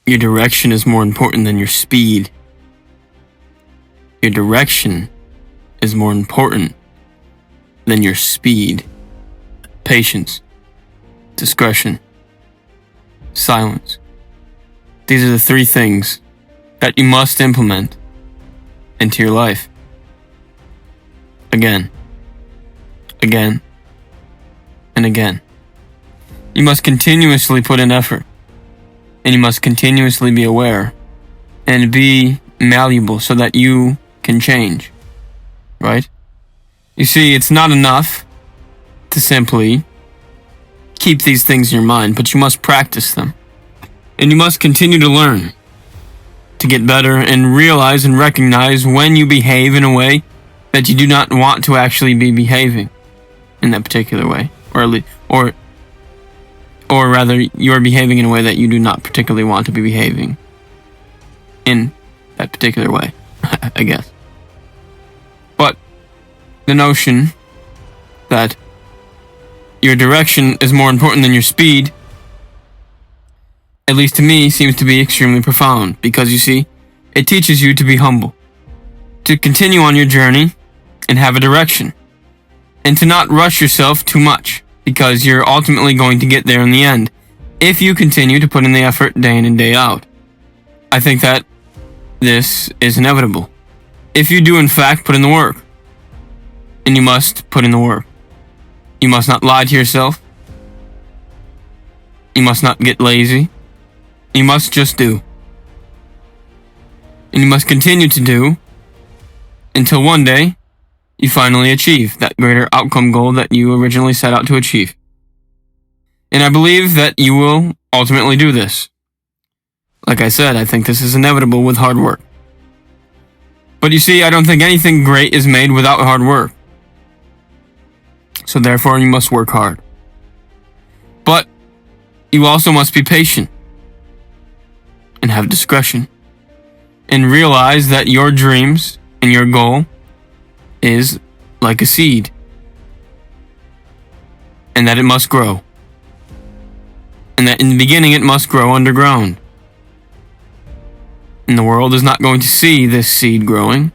Your direction is more important than your speed. Your direction is more important than your speed. Patience, discretion, silence. These are the three things that you must implement into your life. Again, and again. You must continuously put in effort, and you must continuously be aware and be malleable so that you can change, right? You see, it's not enough to simply keep these things in your mind, but you must practice them. And you must continue to learn to get better and realize and recognize when you behave in a way that you do not want to actually be behaving in that particular way, or rather, you are behaving in a way that you do not particularly want to be behaving in that particular way, I guess. But the notion that your direction is more important than your speed, at least to me, seems to be extremely profound, because you see, it teaches you to be humble, to continue on your journey and have a direction, and to not rush yourself too much, because you're ultimately going to get there in the end if you continue to put in the effort day in and day out. I think that this is inevitable. If you do in fact put in the work, and you must put in the work. You must not lie to yourself. You must not get lazy. You must just do. And you must continue to do until one day you finally achieve that greater outcome goal that you originally set out to achieve. And I believe that you will ultimately do this. Like I said, I think this is inevitable with hard work. But you see, I don't think anything great is made without hard work. So therefore, you must work hard. But you also must be patient and have discretion and realize that your dreams and your goal is like a seed, and that it must grow, and that in the beginning it must grow underground. And the world is not going to see this seed growing,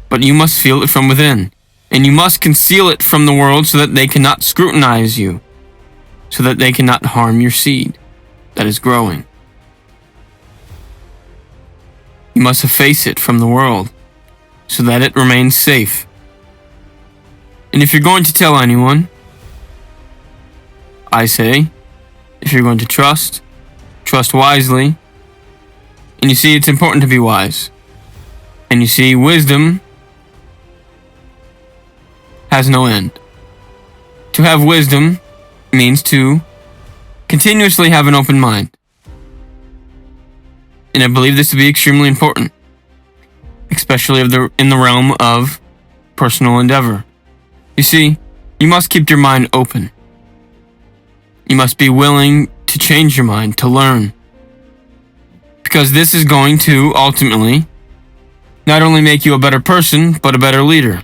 but you must feel it from within, and you must conceal it from the world so that they cannot scrutinize you, so that they cannot harm your seed that is growing. You must efface it from the world so that it remains safe. And if you're going to tell anyone, I say, if you're going to trust wisely. And you see, it's important to be wise. And you see, wisdom has no end. To have wisdom means to continuously have an open mind. And I believe this to be extremely important, especially in the realm of personal endeavor. You see, you must keep your mind open. You must be willing to change your mind, to learn. Because this is going to ultimately not only make you a better person, but a better leader.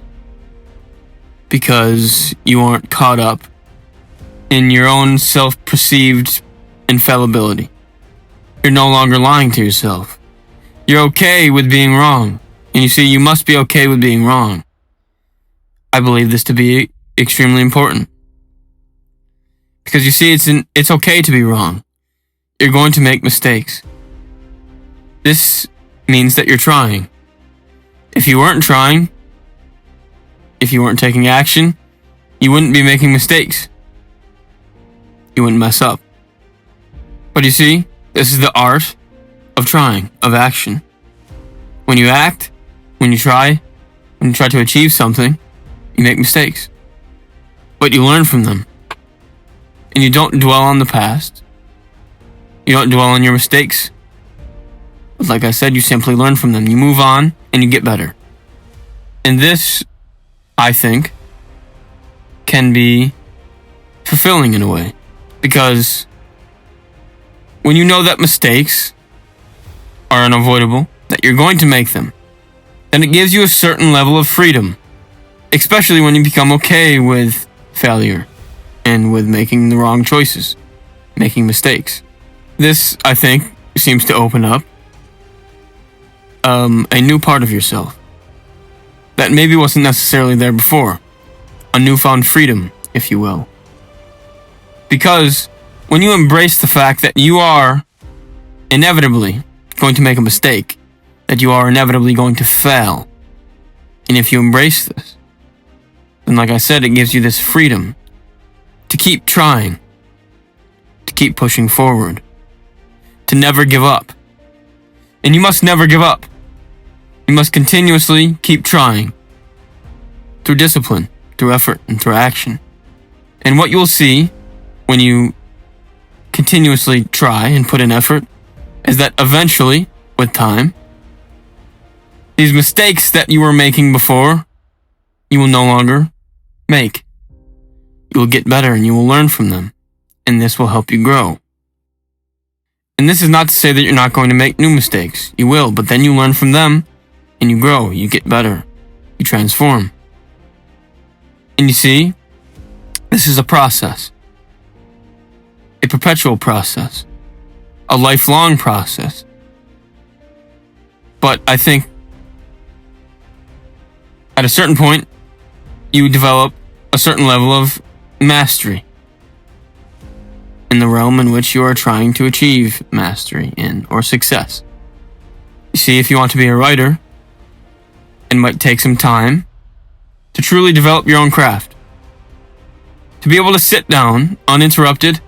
Because you aren't caught up in your own self-perceived infallibility. You're no longer lying to yourself. You're okay with being wrong. And you see, you must be okay with being wrong. I believe this to be extremely important. Because you see, it's okay to be wrong. You're going to make mistakes. This means that you're trying. If you weren't trying, if you weren't taking action, you wouldn't be making mistakes. You wouldn't mess up. But you see, this is the art of trying, of action. When you act, when you try to achieve something, you make mistakes. But you learn from them. And you don't dwell on the past. You don't dwell on your mistakes. But like I said, you simply learn from them. You move on and you get better. And this, I think, can be fulfilling in a way. Because when you know that mistakes are unavoidable, that you're going to make them, then it gives you a certain level of freedom, especially when you become okay with failure and with making the wrong choices, making mistakes. This, I think, seems to open up a new part of yourself that maybe wasn't necessarily there before. A newfound freedom, if you will. Because when you embrace the fact that you are inevitably going to make a mistake, that you are inevitably going to fail, and if you embrace this, then like I said, it gives you this freedom to keep trying, to keep pushing forward, to never give up. And you must never give up. You must continuously keep trying through discipline, through effort, and through action. And what you'll see when you continuously try and put in effort is that eventually, with time, these mistakes that you were making before, you will no longer make. You will get better and you will learn from them. And this will help you grow. And this is not to say that you're not going to make new mistakes. You will, but then you learn from them and you grow, you get better, you transform. And you see, this is a process. A perpetual process. A lifelong process. But I think at a certain point, you develop a certain level of mastery in the realm in which you are trying to achieve mastery in, or success. You see, if you want to be a writer, it might take some time to truly develop your own craft. To be able to sit down, uninterrupted,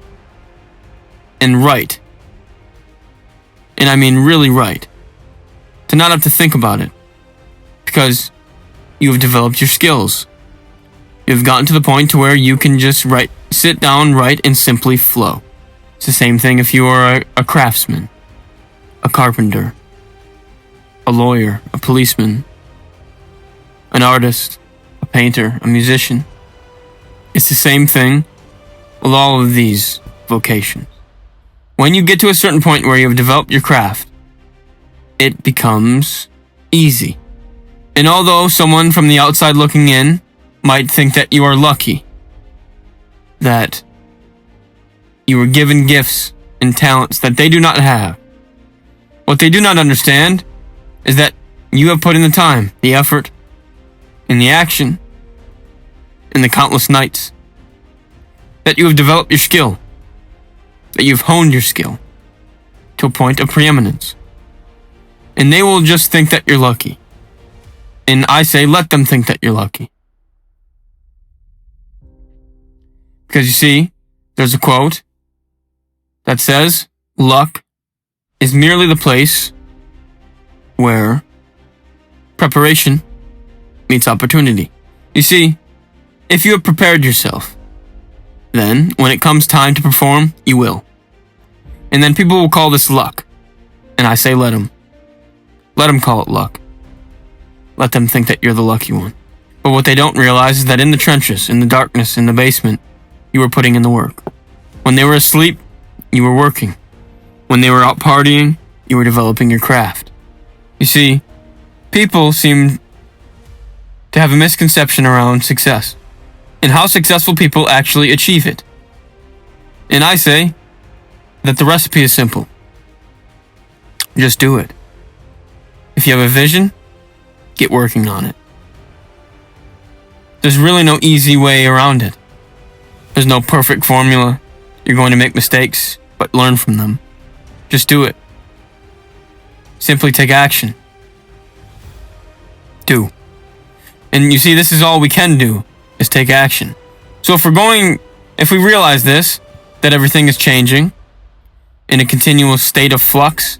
and write. And I mean really write. To not have to think about it. Because you have developed your skills. You've gotten to the point to where you can just write, sit down, write, and simply flow. It's the same thing if you are a craftsman, a carpenter, a lawyer, a policeman, an artist, a painter, a musician. It's the same thing with all of these vocations. When you get to a certain point where you have developed your craft, it becomes easy. And although someone from the outside looking in might think that you are lucky, that you were given gifts and talents that they do not have, what they do not understand is that you have put in the time, the effort, and the action, and the countless nights, that you have developed your skill, that you've honed your skill to a point of preeminence. And they will just think that you're lucky. And I say, let them think that you're lucky. Because you see, there's a quote that says, luck is merely the place where preparation meets opportunity. You see, if you have prepared yourself, then when it comes time to perform, you will. And then people will call this luck. And I say, let them. Let them call it luck. Let them think that you're the lucky one. But what they don't realize is that in the trenches, in the darkness, in the basement, you were putting in the work. When they were asleep, you were working. When they were out partying, you were developing your craft. You see, people seem to have a misconception around success and how successful people actually achieve it. And I say that the recipe is simple. Just do it. If you have a vision, get working on it. There's really no easy way around it. There's no perfect formula. You're going to make mistakes, but learn from them. Just do it. Simply take action. Do. And you see, this is all we can do, is take action. So if we realize this, that everything is changing in a continual state of flux,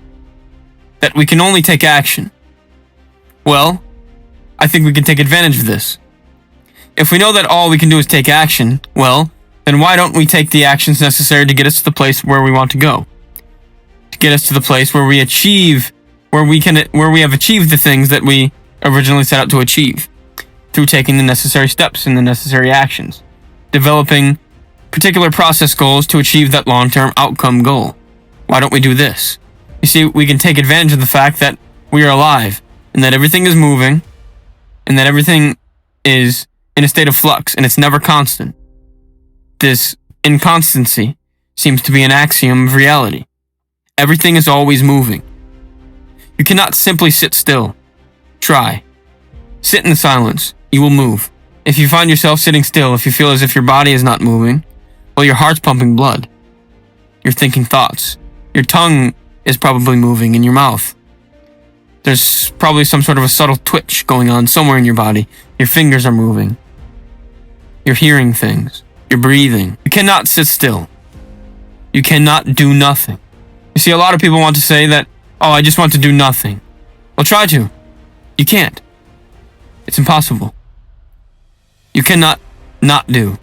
that we can only take action, well, I think we can take advantage of this. If we know that all we can do is take action, well, then why don't we take the actions necessary to get us to the place where we want to go? To get us to the place where we achieve, where we have achieved the things that we originally set out to achieve, through taking the necessary steps and the necessary actions, developing particular process goals to achieve that long-term outcome goal. Why don't we do this? You see, we can take advantage of the fact that we are alive, and that everything is moving, and that everything is in a state of flux, and it's never constant. This inconstancy seems to be an axiom of reality. Everything is always moving. You cannot simply sit still. Try. Sit in silence. You will move. If you find yourself sitting still, if you feel as if your body is not moving, well, your heart's pumping blood. You're thinking thoughts. Your tongue is probably moving in your mouth. There's probably some sort of a subtle twitch going on somewhere in your body. Your fingers are moving. You're hearing things. You're breathing. You cannot sit still. You cannot do nothing. You see, a lot of people want to say that, oh, I just want to do nothing. Well, try to. You can't. It's impossible. You cannot not do.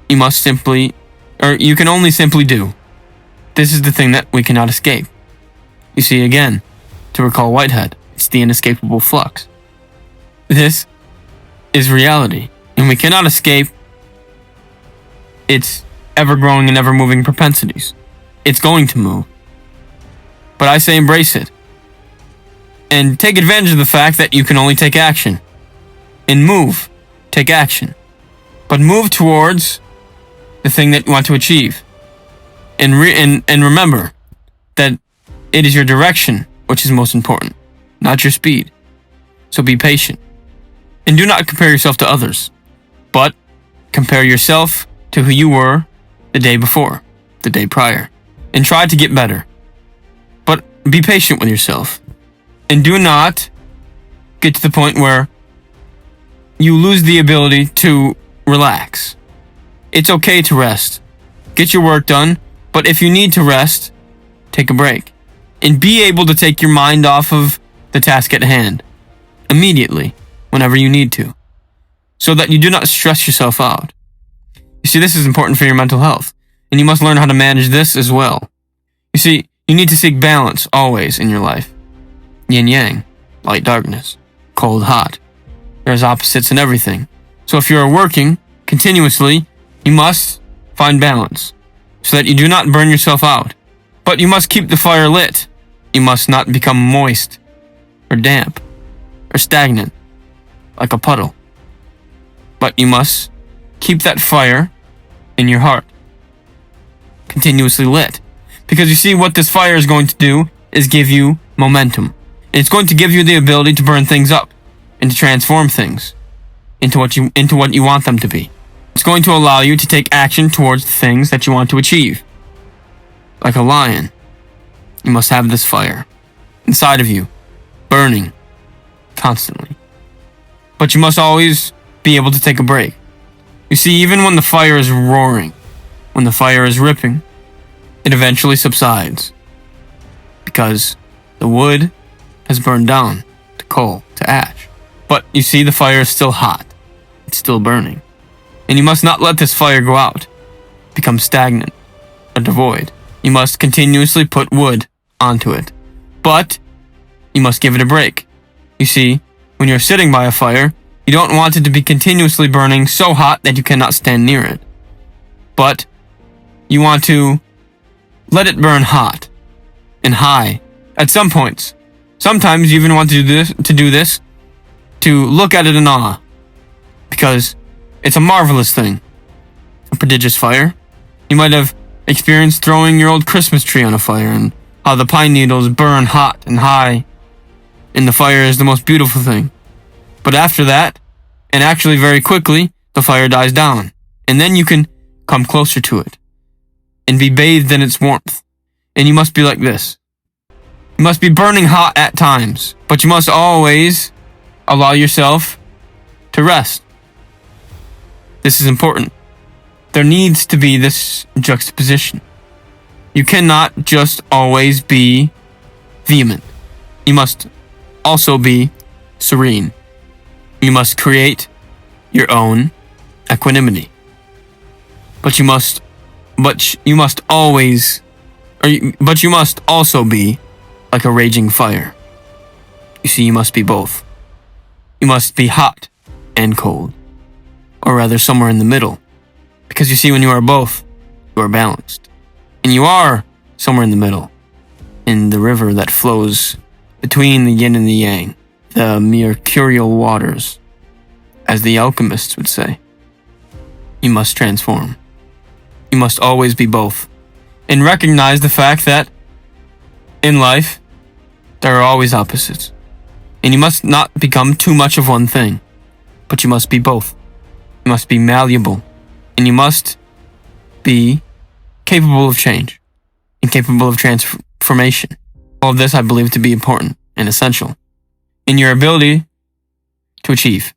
You must simply, or you can only simply do. This is the thing that we cannot escape. You see, again, to recall Whitehead, it's the inescapable flux. This is reality, and we cannot escape its ever-growing and ever-moving propensities. It's going to move. But I say embrace it. And take advantage of the fact that you can only take action. And move. Take action. But move towards the thing that you want to achieve. And remember that it is your direction which is most important, not your speed. So be patient. And do not compare yourself to others, but compare yourself to who you were the day before, the day prior, and try to get better. But be patient with yourself. And do not get to the point where you lose the ability to relax. It's okay to rest. Get your work done, but if you need to rest, take a break. And be able to take your mind off of the task at hand immediately, whenever you need to, so that you do not stress yourself out. You see, this is important for your mental health, and you must learn how to manage this as well. You see, you need to seek balance always in your life. Yin-yang, light darkness, cold hot. There's opposites in everything. So if you are working continuously, you must find balance so that you do not burn yourself out. But you must keep the fire lit. You must not become moist or damp or stagnant like a puddle. But you must keep that fire in your heart continuously lit. Because you see, what this fire is going to do is give you momentum. It's going to give you the ability to burn things up and to transform things into what you want them to be. It's going to allow you to take action towards the things that you want to achieve. Like a lion, you must have this fire inside of you, burning constantly. But you must always be able to take a break. You see, even when the fire is roaring, when the fire is ripping, it eventually subsides. Because the wood has burned down to coal, to ash. But you see, the fire is still hot. It's still burning. And you must not let this fire go out, become stagnant, or devoid. You must continuously put wood onto it. But you must give it a break. You see, when you're sitting by a fire, you don't want it to be continuously burning so hot that you cannot stand near it. But you want to let it burn hot and high at some points. Sometimes you even want to do this to look at it in awe, because it's a marvelous thing. A prodigious fire. You might have experienced throwing your old Christmas tree on a fire and how the pine needles burn hot and high, and the fire is the most beautiful thing. But after that, and actually very quickly, the fire dies down, and then you can come closer to it and be bathed in its warmth. And you must be like this. You must be burning hot at times, but you must always allow yourself to rest. This is important. There needs to be this juxtaposition. You cannot just always be vehement. You must also be serene. You must create your own equanimity. But you must also be like a raging fire. You see, you must be both. You must be hot and cold, or rather somewhere in the middle. Because you see, when you are both, you are balanced. And you are somewhere in the middle, in the river that flows between the yin and the yang, the mercurial waters, as the alchemists would say. You must transform. You must always be both. And recognize the fact that In life, there are always opposites. And you must not become too much of one thing, but you must be both. You must be malleable, and you must be capable of change and capable of transformation. All of this I believe to be important and essential in your ability to achieve.